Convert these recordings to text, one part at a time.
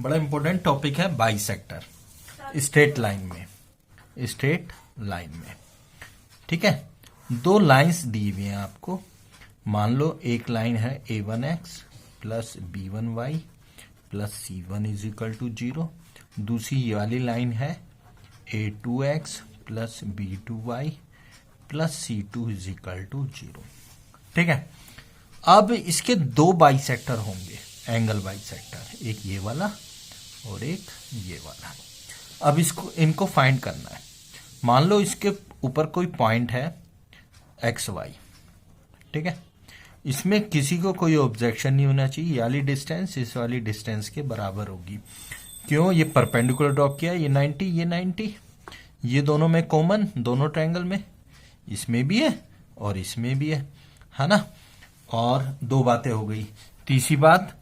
बड़ा important topic है bisector straight line में, ठीक है। दो लाइंस दी हुई हैं आपको। मान लो एक लाइन है a1x plus b1y plus c1 is equal to 0। दूसरी वाली लाइन है a2x plus b2y plus c2 is equal to 0, ठीक है। अब इसके दो बाइसेक्टर होंगे, एंगल बाइसेक्टर, एक ये वाला और एक ये वाला। अब इनको फाइंड करना है। मान लो इसके ऊपर कोई पॉइंट है XY, ठीक है। इसमें किसी को कोई ऑब्जेक्शन नहीं होना चाहिए। ये वाली डिस्टेंस इस वाली डिस्टेंस के बराबर होगी। क्यों? ये परपेंडिकुलर ड्रॉप किया, ये 90, ये 90, ये दोनों में कॉमन, दोनों ट्रायंगल में, इसमें भी है और इसमें भी है ना। और दो बातें हो गई। तीसरी बात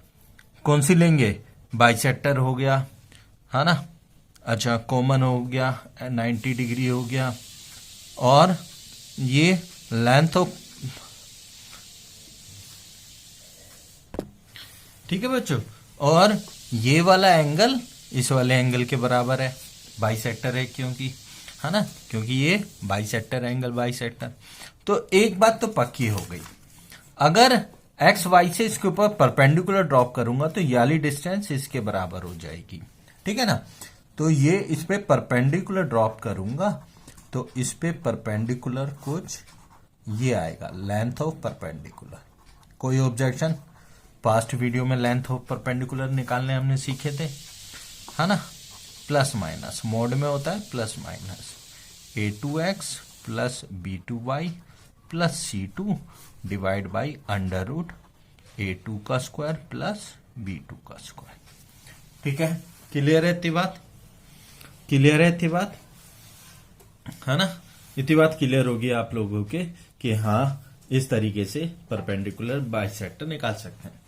कौन सी लेंगे? बाइसेक्टर हो गया, है ना। अच्छा, कॉमन हो गया, 90 डिग्री हो गया, और ये लेंथ ऑफ, ठीक है बच्चों। और ये वाला एंगल इस वाले एंगल के बराबर है, बाइसेक्टर है क्योंकि, है ना, क्योंकि ये बाइसेक्टर एंगल बाइसेक्टर। तो एक बात तो पक्की हो गई, अगर एक्स वाई से इसके ऊपर परपेंडिकुलर ड्रॉप करूंगा तो ये वाली डिस्टेंस इसके बराबर हो जाएगी, ठीक है ना। तो ये इस पे परपेंडिकुलर ड्रॉप करूंगा तो इस पे परपेंडिकुलर कुछ ये आएगा, लेंथ ऑफ परपेंडिकुलर। कोई ऑब्जेक्शन? पास्ट वीडियो में लेंथ ऑफ परपेंडिकुलर निकालने हमने सीखे थे, है ना। प्लस माइनस मोड में होता है, plus minus a2x plus b2y plus c2 divide by under root a2 का स्क्वायर प्लस b2 का स्क्वायर, ठीक है। क्लियर है इतनी बात? क्लियर है इतनी बात, है ना। इतनी बात क्लियर होगी आप लोगों के कि हाँ, इस तरीके से परपेंडिकुलर बाइसेक्टर निकाल सकते हैं।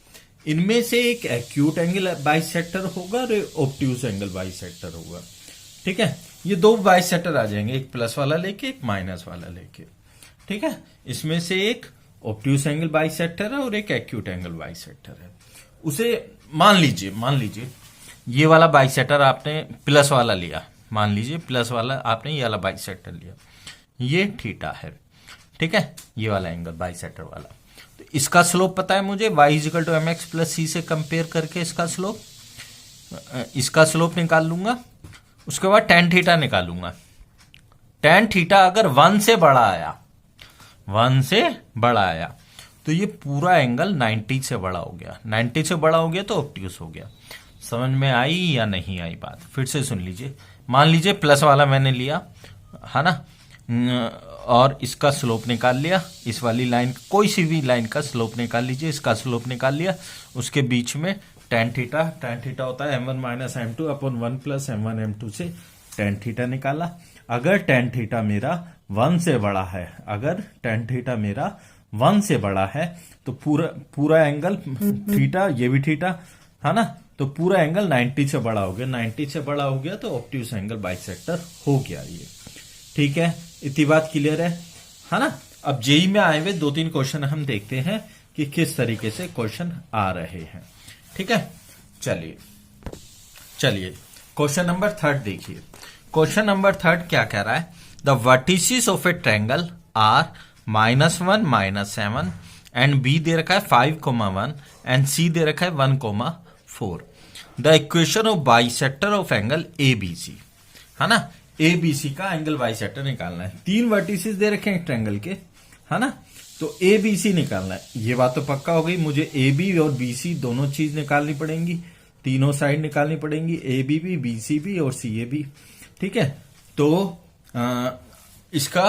इनमें से एक एक्यूट एंगल बाइसेक्टर होगा और ऑब्ट्यूज एंगल बाइसेक्टर होगा, ठीक है। ये दो बाइसेक्टर आ जाएंगे, एक प्लस वाला लेके एक माइनस वाला लेके, ठीक है। इसमें से एक ऑब्ट्यूज एंगल बाइसेक्टर है और एक एक्यूट एंगल बाइसेक्टर है। उसे मान लीजिए ये वाला बाइसेक्टर आपने प्लस वाला लिया, मान लीजिए प्लस वाला आपने ये वाला बाइसेक्टर लिया, ये थीटा है, ठीक है, ये वाला एंगल बाइसेक्टर वाला। तो इसका स्लोप पता है मुझे, y is equal to mx plus c से कंपेयर करके इसका स्लोप निकाल लूंगा। उसके बाद tan थीटा निकालूंगा। tan थीटा अगर 1 से बड़ा आया तो ये पूरा एंगल 90 से बड़ा हो गया। 90 से बड़ा हो गया तो ऑब्ट्यूज हो गया। समझ में आई या नहीं आई बात? फिर से सुन लीजिए। मान लीजिए प्लस वाला मैंने लिया, है ना, और इसका स्लोप निकाल लिया। इस वाली लाइन, कोई सी भी लाइन का स्लोप निकाल लीजिए, इसका स्लोप निकाल लिया। उसके बीच में tan थीटा होता है m1 minus m2 upon 1 plus m1 m2 से tan थीटा निकाला। अगर tan थीटा मेरा 1 से बड़ा है, अगर tan थीटा मेरा 1 से बड़ा है तो पूरा एंगल थीटा, ये भी थीटा, है ना, तो पूरा एंगल 90 से बड़ा हो गया। 90 से बड़ा हो गया तो ऑब्ट्यूज एंगल बाइसेक्टर हो गया ये, ठीक है। इतनी बात क्लियर है ना। अब जेई में आए हुए 2-3 क्वेश्चन हम देखते हैं कि किस तरीके से क्वेश्चन आ रहे हैं, ठीक है। चलिए क्वेश्चन नंबर 3 देखिए। क्वेश्चन नंबर 3 क्या कह रहा है? The vertices of a triangle are -1 -7 and B दे रखा है 5,1 एंड सी दे रखा है 1,4। The equation of bisector of angle ABC, है ना। ABC का एंगल बाइसेक्टर निकालना है। 3 वर्टिसेस दे रखे हैं ट्रायंगल के, है ना, तो ABC निकालना है। ये बात तो पक्का हो गई, मुझे AB और BC दोनों चीज निकालनी पड़ेंगी, तीनों साइड निकालनी पड़ेंगी, AB भी, BC भी और CA भी, ठीक है। तो इसका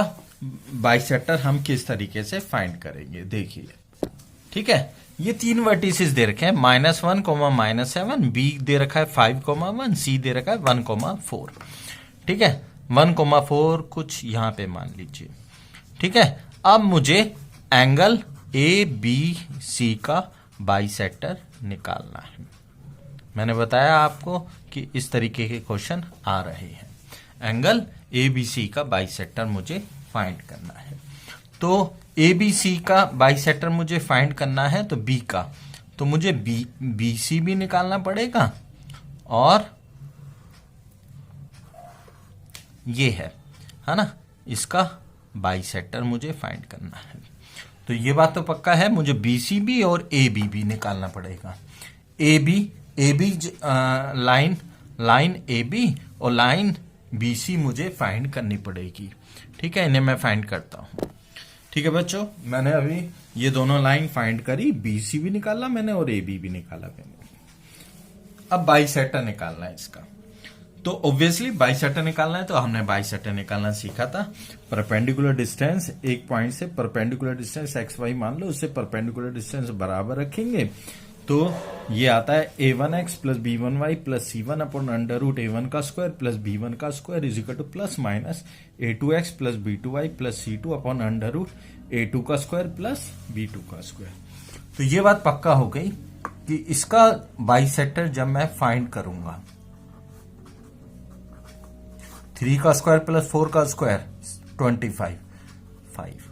बाइसेक्टर हम किस तरीके से फाइंड करेंगे देखिए, ठीक है। ये 3 वर्टिसेस दे रखे हैं, -1, -7, B दे रखा है 5,1, C दे रखा है 1,4, ठीक है। 1,4 कुछ यहां पे मान लीजिए, ठीक है। अब मुझे एंगल ABC का बाइसेक्टर निकालना है। मैंने बताया आपको कि इस तरीके के क्वेश्चन आ रहे हैं। एंगल ABC का बाइसेक्टर मुझे फाइंड करना है। तो ABC का बाइसेक्टर मुझे फाइंड करना है, तो B का, तो मुझे BC भी निकालना पड़ेगा और ये है ना, इसका बाइसेक्टर मुझे फाइंड करना है। तो ये बात तो पक्का है, मुझे BCB और ABB निकालना पड़ेगा। AB लाइन AB और लाइन BC मुझे फाइंड करनी पड़ेगी। ठीक है, इन्हें मैं फाइंड करता हूं। ठीक है बच्चों, मैंने अभी ये दोनों लाइन फाइंड करी, BC भी निकाला मैंने और AB भी निकाला मैंने। अब बाइसेक्टर निकालना है इसका। तो ऑब्वियसली बाइसेक्टर निकालना है, तो हमने बाइसेक्टर निकालना सीखा था। परपेंडिकुलर डिस्टेंस, एक पॉइंट से परपेंडिकुलर डिस्टेंस XY मान लो, उससे परपेंडिकुलर डिस्टेंस बराबर रखेंगे। तो ये आता है A1x plus B1y plus C1 upon under root A1 का स्क्वायर प्लस B1 का square is equal to plus minus A2x plus B2y plus C2 upon under root A2 का स्क्वायर प्लस B2 का स्क्वायर। तो ये बात पक्का हो गई कि इसका बाइसेक्टर जब मैं फाइंड करूंगा, 3 का स्क्वायर प्लस 4 का square 25 5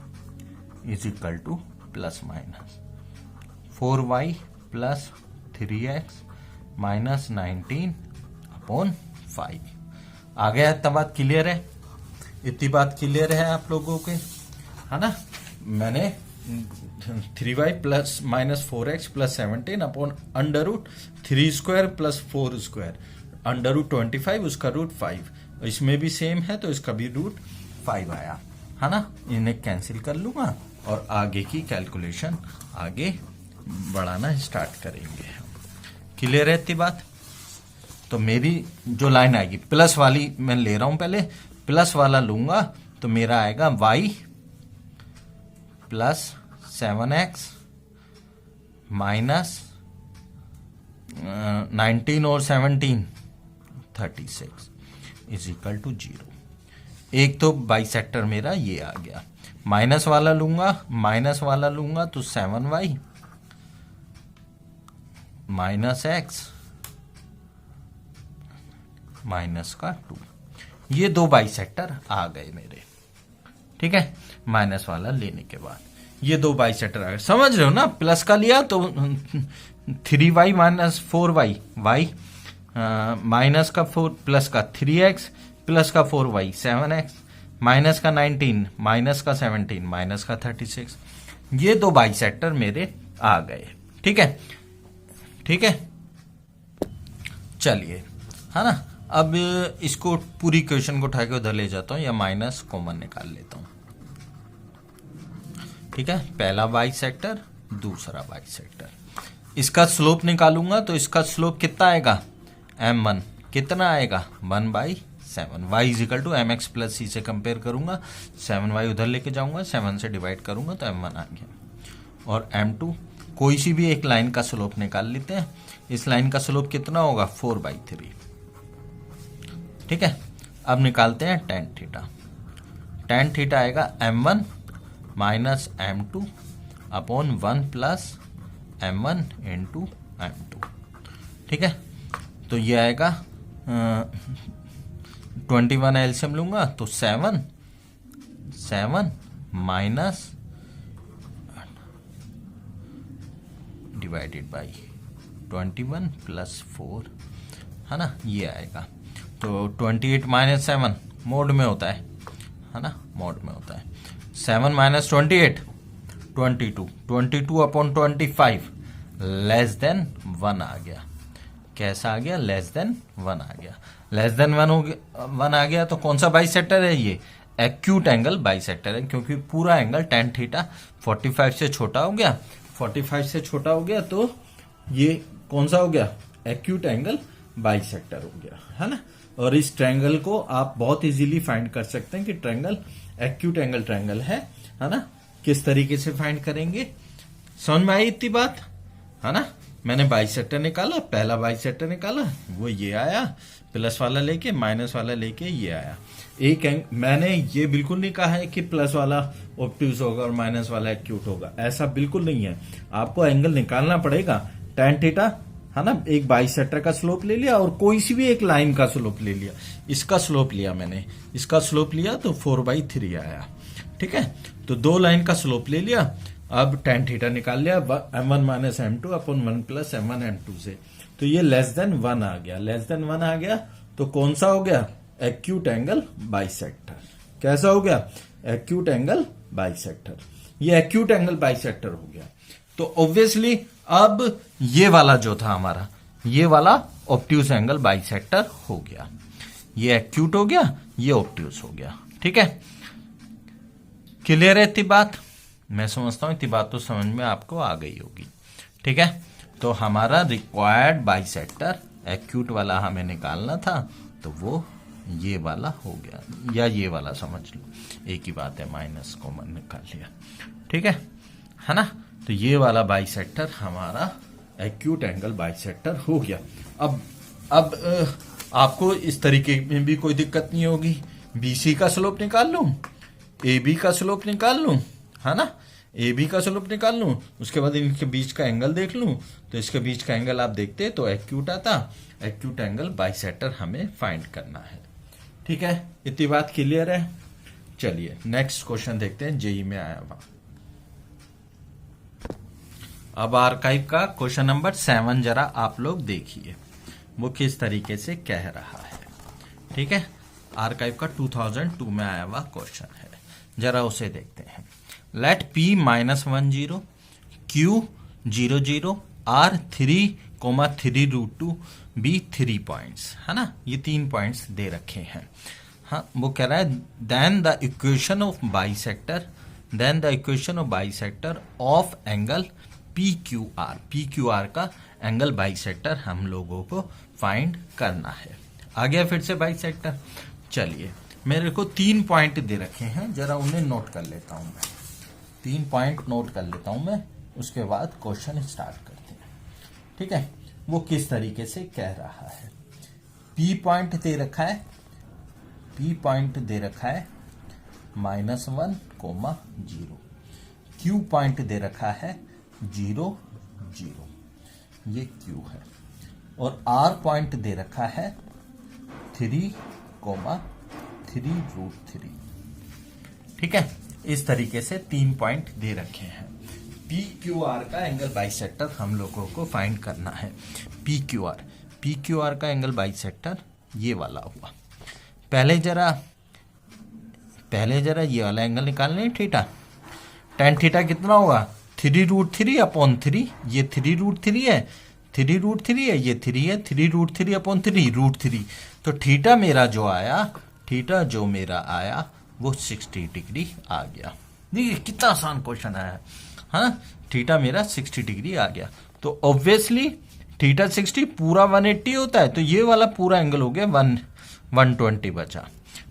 is equal to plus minus 4y plus 3x minus 19 upon 5। आ गया, इतना बात क्लियर है? इतनी बात क्लियर है आप लोगों के, है ना? मैंने 3y plus minus 4x plus 17 upon under root 3 square plus 4 square under root 25, उसका रूट 5, इसमें भी सेम है तो इसका भी रूट 5 आया, है ना? इन्हें कैंसिल कर लूंगा और आगे की कैलकुलेशन आगे बढ़ाना स्टार्ट करेंगे। क्लियर है इतनी बात? तो मेरी जो लाइन आएगी प्लस वाली, मैं ले रहा हूं पहले प्लस वाला लूंगा, तो मेरा आएगा y प्लस 7x माइनस 19 और 17 36 इज इक्वल टू 0। एक तो बाइसेक्टर मेरा ये आ गया। माइनस वाला लूंगा तो 7y माइनस x माइनस का 2, ये दो बाइसेक्टर आ गए मेरे। ठीक है, माइनस वाला लेने के बाद ये दो बाइसेक्टर आ गए। समझ रहे हो ना? प्लस का लिया तो 3y minus 4y, y minus का 4 प्लस का 3x प्लस का 4y 7x माइनस का 19 माइनस का 17 माइनस का 36, ये दो बाइसेक्टर मेरे आ गए। ठीक है, ठीक है, चलिए, है ना? अब इसको पूरी क्वेश्चन को उठा के उधर ले जाता हूं या माइनस कॉमन निकाल लेता हूं। ठीक है, पहला बाइसेक्टर, दूसरा बाइसेक्टर, इसका स्लोप निकालूंगा तो इसका स्लोप कितना आएगा? m1 कितना आएगा? 1/7। y is equal to mx plus c से कंपेयर करूंगा, 7y उधर लेके जाऊंगा, 7 से डिवाइड करूंगा तो m1 आ गया। और m2 कोई सी भी एक लाइन का स्लोप निकाल लेते हैं। इस लाइन का स्लोप कितना होगा? 4/3। ठीक है, अब निकालते हैं tan थीटा। tan थीटा आएगा m1 minus m2 upon 1 plus m1 into m2। ठीक है, तो ये आएगा 21 एलसीएम लूंगा तो 7 माइनस डिवाइडेड बाई 21 प्लस 4, है ना? ये आएगा तो 28 माइनस 7 मोड में होता है ना? मोड में होता है। 7 माइनस 28 22 अपॉन 25 लेस देन 1 आ गया। कैसा आ गया? लेस देन 1 आ गया। लेस देन 1 आ गया तो कौन सा बाइसेक्टर है? ये एक्यूट एंगल बाइसेक्टर है, क्योंकि पूरा एंगल tan थीटा 45 से छोटा हो गया। 45 से छोटा हो गया तो ये कौन सा हो गया? एक्यूट एंगल बाइसेक्टर हो गया, है ना? और इस ट्रायंगल को आप बहुत इजीली फाइंड कर सकते हैं कि ट्रायंगल एक्यूट एंगल ट्रायंगल है ना? किस तरीके से फाइंड करेंगे? समझ में आई इतनी बात, है ना? मैंने बाइसेक्टर निकाला, पहला बाइसेक्टर निकाला, वो ये आया, प्लस वाला लेके माइनस वाला लेके ये आया। मैंने ये बिल्कुल नहीं कहा है कि प्लस वाला ऑब्ट्यूज होगा और माइनस वाला एक्यूट होगा, ऐसा बिल्कुल नहीं है। आपको एंगल निकालना पड़ेगा। tan थीटा, है ना? एक बाइसेक्टर का स्लोप ले लिया और कोई सी भी एक लाइन का स्लोप ले लिया। इसका स्लोप लिया मैंने, इसका स्लोप लिया तो 4/3 आया। ठीक है, तो दो लाइन का स्लोप ले लिया। अब tan थीटा निकाल लिया m1 minus m2 upon 1 plus m1 m2 से। तो ये लेस देन 1 आ गया, लेस देन 1 आ गया तो कौन सा हो गया? Acute angle bisector. कैसा हो गया? Acute angle bisector. ये एक्यूट एंगल बाइसेक्टर हो गया। तो ऑब्वियसली अब ये वाला जो था हमारा, ये वाला ऑब्ट्यूज एंगल बाइसेक्टर हो गया। ये एक्यूट हो गया, ये ऑब्ट्यूज हो गया। ठीक है, क्लियर है इतनी बात? मैं समझता हूं इतनी बात तो समझ में आपको आ गई होगी। ठीक है, तो हमारा रिक्वायर्ड बाइसेक्टर एक्यूट वाला हमें निकालना था, तो वो ये वाला हो गया, या ये वाला समझ लो, एक ही बात है, माइनस कॉमन निकाल लिया। ठीक है ना? तो ये वाला बाइसेक्टर हमारा एक्यूट एंगल बाइसेक्टर हो गया। अब आपको इस तरीके में भी कोई दिक्कत नहीं होगी। बीसी का स्लोप निकाल लूं, ए बी का स्लोप निकाल लूं, है ना, ए बी का स्लोप निकाल लूं, उसके बाद इनके बीच का एंगल देख लूं, तो इसके बीच का एंगल आप देखते तो एक्यूट आता। एक्यूट एंगल बाइसेक्टर हमें फाइंड करना है। ठीक है, इतनी बात क्लियर है? चलिए नेक्स्ट क्वेश्चन देखते हैं, जेई में आया हुआ। अब आर्काइव का क्वेश्चन नंबर 7 जरा आप लोग देखिए, वो किस तरीके से कह रहा है। ठीक है, आर्काइव का 2002 में आया हुआ क्वेश्चन है, जरा उसे देखते हैं। Let P -10 Q 00 R 3,3√2 B 3 points, है ना, ये 3 पॉइंट्स दे रखे हैं। हाँ, वो कह रहा है then the equation of bisector of angle PQR का एंगल बाइसेक्टर हम लोगों को फाइंड करना है। आ गया फिर से बाइसेक्टर। चलिए, मेरे को 3 पॉइंट दे रखे हैं, जरा उन्हें नोट कर लेता हूं मैं। 3 पॉइंट नोट कर लेता हूं मैं, उसके बाद क्वेश्चन स्टार्ट करते हैं। ठीक है, वो किस तरीके से कह रहा है। P पॉइंट दे रखा है, P पॉइंट दे रखा है -1, 0। Q पॉइंट दे रखा है 0, 0, ये Q है। और R पॉइंट दे रखा है 3,3√3। ठीक है, इस तरीके से 3 पॉइंट दे रखे हैं। PQR का एंगल बाइसेक्टर हम लोगों को फाइंड करना है। PQR का एंगल बाइसेक्टर ये वाला हुआ। पहले जरा ये वाला एंगल निकालने हैं, थीटा। tan थीटा कितना होगा? 3√3/3। ये 3√3 है, 3√3 है, ये 3 है, 3√3/3 √3। तो थीटा जो मेरा आया वो 60 डिग्री आ गया। देखिए कितना आसान क्वेश्चन आया है, हाँ, थीटा मेरा 60 डिग्री आ गया। तो ऑब्वियसली थीटा 60 पूरा 180 होता है, तो ये वाला पूरा एंगल हो गया 120 बचा,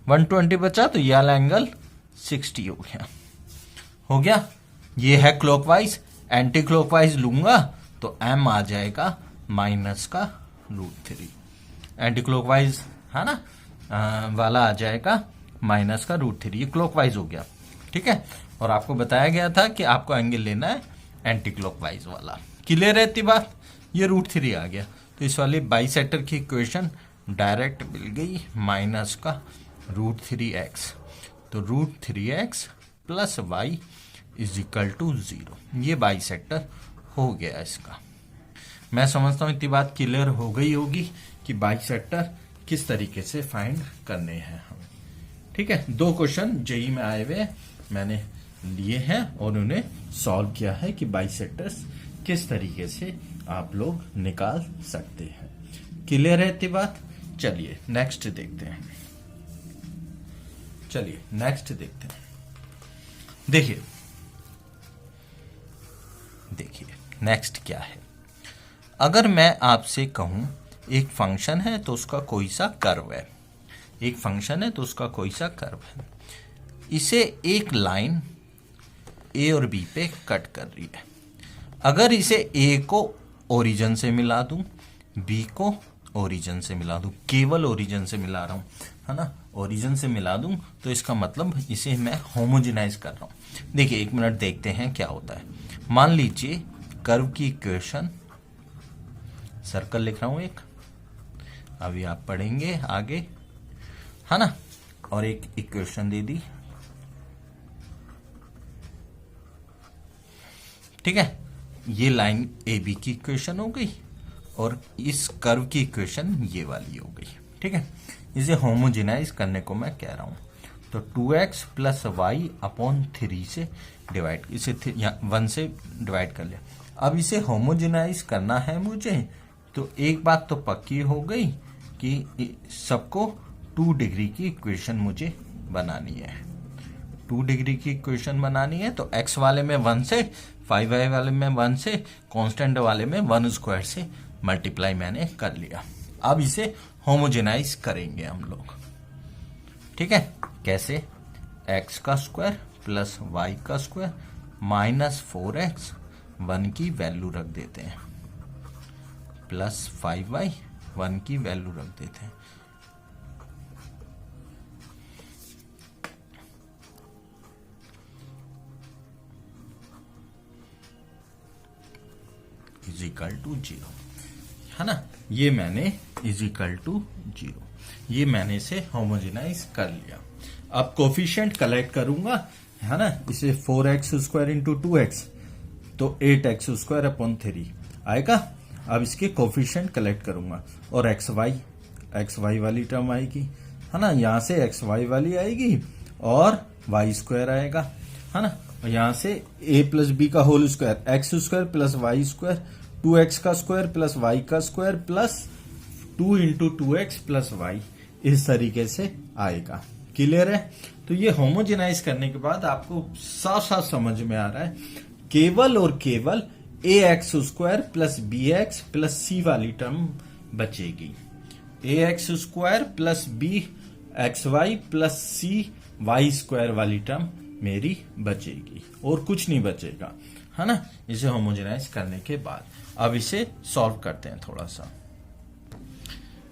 120 बचा, तो ये वाला एंगल 60 हो गया। ये है क्लॉकवाइज, एंटी क्लॉकवाइज लूंगा तो m आ जाएगा -√3। एंटी क्लॉकवाइज, है ना, वाला आ जाएगा -√3। ये क्लॉकवाइज हो गया। ठीक है, और आपको बताया गया था कि आपको एंगल लेना है एंटी क्लॉकवाइज वाला। क्लियर रहती बात? ये √3 आ गया, तो इस वाले बाइसेक्टर की इक्वेशन डायरेक्ट मिल गई, -√3x। तो √3x + y = 0। ये बाइसेक्टर हो गया इसका। मैं समझता हूं इतनी बात क्लियर हो गई होगी कि बाइसेक्टर किस तरीके से फाइंड करने हैं हमें। ठीक है, 2 क्वेश्चन जेई में आए हुए मैंने लिए हैं और उन्हें सॉल्व किया है कि बाइसेक्टर्स किस तरीके से आप लोग निकाल सकते हैं। क्लियर है इतनी बात? चलिए नेक्स्ट देखते हैं। देखिए नेक्स्ट क्या है। अगर मैं आपसे कहूं एक फंक्शन है तो उसका कोई सा कर्व है, इसे एक लाइन ए और बी पे कट कर रही है। अगर इसे ए को ओरिजिन से मिला दूं, बी को ओरिजिन से मिला दूं, केवल ओरिजिन से मिला रहा हूं, है ना, ओरिजिन से मिला दूं, तो इसका मतलब इसे मैं होमोजेनाइज कर रहा हूं। देखिए 1 मिनट देखते हैं क्या होता है। मान लीजिए कर्व की इक्वेशन, सर्कल लिख रहा हूं एक, अभी आप पढ़ेंगे आगे, है ना, और एक इक्वेशन दे दी। ठीक है, ये लाइन ए बी की इक्वेशन हो गई और इस कर्व की इक्वेशन ये वाली हो गई। ठीक है, इसे होमोजेनाइज करने को मैं कह रहा हूं। तो 2x प्लस वाई अपॉन 3 से डिवाइड, इसे 1 से डिवाइड कर लिया। अब इसे होमोजेनाइज करना है मुझे, तो एक बात तो पक्की हो गई कि सबको 2 डिग्री की इक्वेशन मुझे बनानी है। 2 डिग्री की इक्वेशन बनानी है तो x वाले में 1 से, 5y वाले में 1 से, कांस्टेंट वाले में 1 स्क्वायर से मल्टीप्लाई मैंने कर लिया। अब इसे होमोजेनाइज करेंगे हम लोग। ठीक है, कैसे? x का स्क्वायर प्लस y का स्क्वायर माइनस 4x 1 की वैल्यू रख देते हैं, प्लस 5y 1 की वैल्यू रख देते हैं। इज इक्वल टू 0, है ना। ये मैंने इज इक्वल टू 0, ये मैंने इसे होमोजेनाइज कर लिया। अब कोफिशिएंट कलेक्ट करूंगा, है ना। इसे 4x स्क्वायर इंटू 2x तो 8x स्क्वायर अपॉन 3 आएगा। अब इसके कोफिशिएंट कलेक्ट करूंगा और एक्स वाई वाली टर्म आएगी, है ना। यहां से एक्स वाई वाली आएगी और वाई स्क्वायर आएगा, है ना। और यहां से a प्लस बी का whole square, X square plus Y square, 2x का स्क्वायर प्लस y का square plus 2 into 2x plus Y, इस तरीके से आएगा। क्लियर है? तो ये होमोजेनाइज करने के बाद आपको साफ साफ समझ में आ रहा है, केवल और केवल ax square plus bx plus c वाली टर्म बचेगी। ax square plus bxy plus c Y square वाली टर्म मेरी बचेगी और कुछ नहीं बचेगा, है ना। इसे होमोजेनाइज करने के बाद अब इसे सॉल्व करते हैं थोड़ा सा।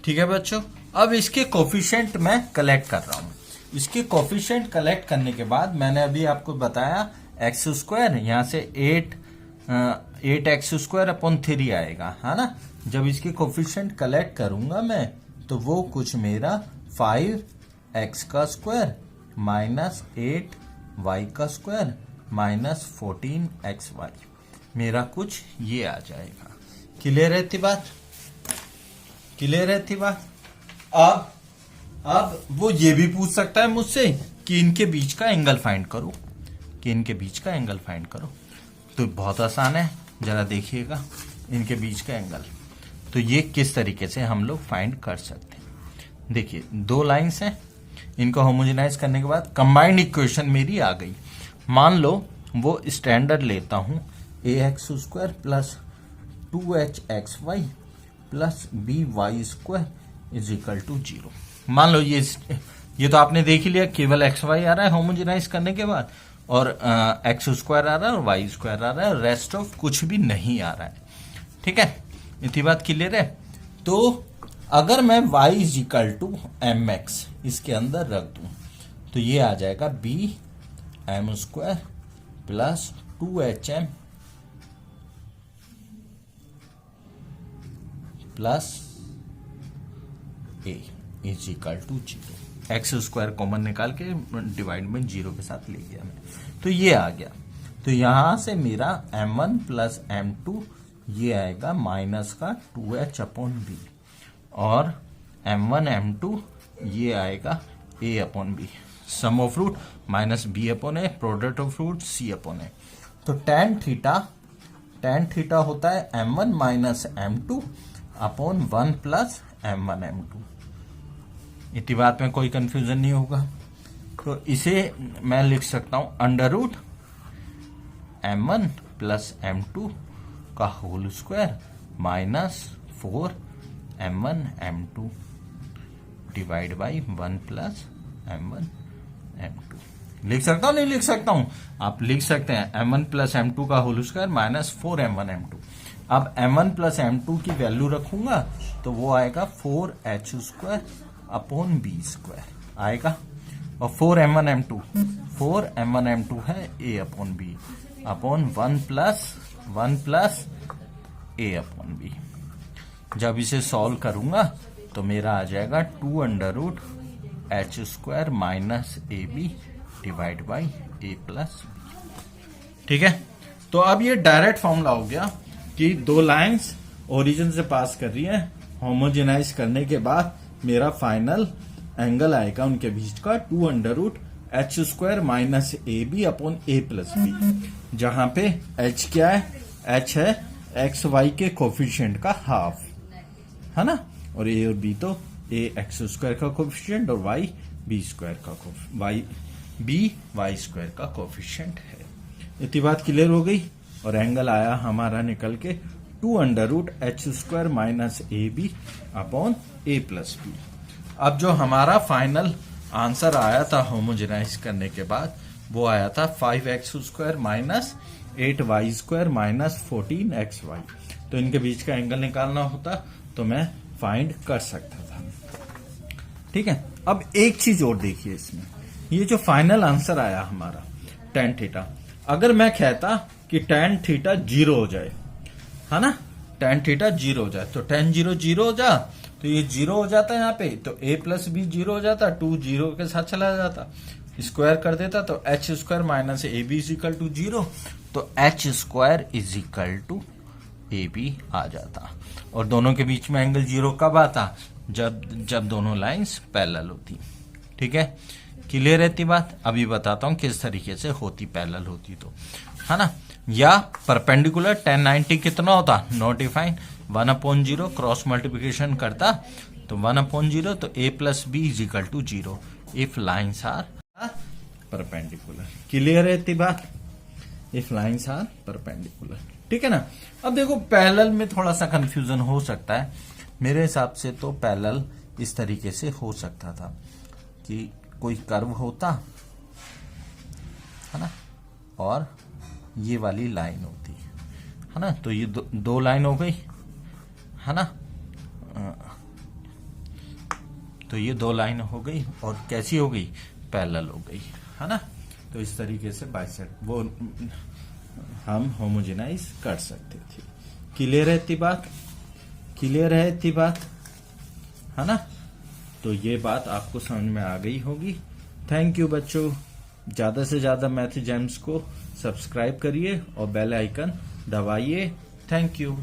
ठीक है बच्चों, अब इसके कोफिशिएंट मैं कलेक्ट कर रहा हूं। इसके कोफिशिएंट कलेक्ट करने के बाद मैंने अभी आपको बताया एक्स स्क्वायर, यहां से 8x स्क्वायर अपॉन 3 आएगा, है ना। जब इसके कोफिशिएंट कलेक्ट करूंगा मैं तो वो कुछ मेरा 5x का स्क्वायर माइनस 8y का स्क्वायर माइनस 14xy, मेरा कुछ ये आ जाएगा। क्लियर रहती बात? क्लियर रहती बात? अब वो ये भी पूछ सकता है मुझसे कि इनके बीच का एंगल फाइंड करो, कि इनके बीच का एंगल फाइंड करो। तो बहुत आसान है, जरा देखिएगा इनके बीच का एंगल। तो ये किस तरीके से हम लोग फाइंड कर सकते हैं। देखिए 2 लाइंस हैं, इनको होमोजेनाइज करने के बाद कंबाइंड इक्वेशन मेरी आ गई। मान लो वो स्टैंडर्ड लेता हूं, ax square plus 2hxy plus by square is equal to 0। मान लो ये तो आपने देख ही लिया, केवल एक्स वाई आ रहा है होमोजेनाइज करने के बाद, और एक्स स्क्वायर आ रहा है और वाई स्क्वायर आ रहा है, रेस्ट ऑफ कुछ भी नहीं आ रहा है। ठीक है, इतनी बात क्लियर है। तो अगर मैं y is equal to mx इसके अंदर रख दूं तो ये आ जाएगा b m square plus 2hm plus a is equal to 0। X square common निकाल के डिवाइड में 0 के साथ ले गया मैं, तो ये आ गया। तो यहां से मेरा m1 प्लस m2 ये आएगा माइनस का 2h अपॉन बी, और m1 m2 ये आएगा a upon b, sum of root minus b upon a, product of root c upon a. तो tan थीटा होता है m1 minus m2 upon 1 plus m1 m2। इतनी बात में कोई कंफ्यूजन नहीं होगा। तो इसे मैं लिख सकता हूं under root m1 plus m2 का whole square minus 4 m1 m2 divide by 1 plus m1 m2। लिख सकता हूं नहीं लिख सकता हूं? आप लिख सकते हैं m1 प्लस m2 का whole square minus 4 m1 m2। अब m1 प्लस m2 की वैल्यू रखूंगा तो वो आएगा 4h square upon B square आएगा, और 4 m1 m2 है a upon B upon 1 plus a upon B. जब इसे सॉल्व करूंगा तो मेरा आ जाएगा 2 under root h square minus A B divide by a plus B. ठीक है, तो अब ये डायरेक्ट फॉर्मूला हो गया कि 2 लाइंस ओरिजिन से पास कर रही है, होमोजेनाइज करने के बाद मेरा फाइनल एंगल आएगा उनके बीच का 2√h² minus AB upon A plus B, जहां पे h क्या है, h है XY के कोफिशिएंट का हाफ, है ना, और A और B तो A x² का कोफिशिएंट और y b² का y² का कोफिशिएंट है। इतनी बात क्लियर हो गई और एंगल आया हमारा निकल के 2√h² minus AB upon A plus B। अब जो हमारा फाइनल आंसर आया था होमोजेनाइज करने के बाद वो आया था 5x² minus 8y² minus 14xy। तो इनके बीच का एंगल निकालना होता तो मैं फाइंड कर सकता था। ठीक है, अब एक चीज और देखिए इसमें, ये जो फाइनल आंसर आया हमारा tan थीटा, अगर मैं कहता कि tan थीटा 0 हो जाए, है ना, tan थीटा 0 हो जाए तो tan 0 0 हो जा, तो ये 0 हो जाता है यहाँ पे, तो a प्लस b 0 हो जाता, 2 0 के साथ चला जाता, स्क्वायर कर देता तो h² minus AB is equal to 0, तो h² is equal to AB आ जाता। और दोनों के बीच में एंगल 0 कब आता, जब दोनों लाइंस पैरेलल होती। ठीक है, क्लियर रहती बात। अभी बताता हूं किस तरीके से होती, पैरेलल होती तो, है ना, या परपेंडिकुलर tan 90 कितना होता, नॉट डिफाइन, 1/0 क्रॉस मल्टीप्लिकेशन करता तो 1/0, तो a plus b is equal to 0 if lines are perpendicular. Clear है इतनी बात, इफ लाइन्स आर परपेंडिकुलर। ठीक है ना। अब देखो पैरेलल में थोड़ा सा कंफ्यूजन हो सकता है, मेरे हिसाब से तो पैरेलल इस तरीके से हो सकता था कि कोई कर्व होता, है ना, और ये वाली लाइन होती, है ना, तो ये दो लाइन हो गई, है ना, तो ये 2 लाइन हो गई और कैसी हो गई, पैरेलल हो गई, है ना। तो इस तरीके से बाइसेक्ट वो हम होमोजेनाइज कर सकते थे। क्लियर है इतनी बात, क्लियर है इतनी बात, है ना। तो ये बात आपको समझ में आ गई होगी। थैंक यू बच्चों, ज्यादा से ज्यादा मैथ जेम्स को सब्सक्राइब करिए और बेल आइकन दबाइए। Thank you.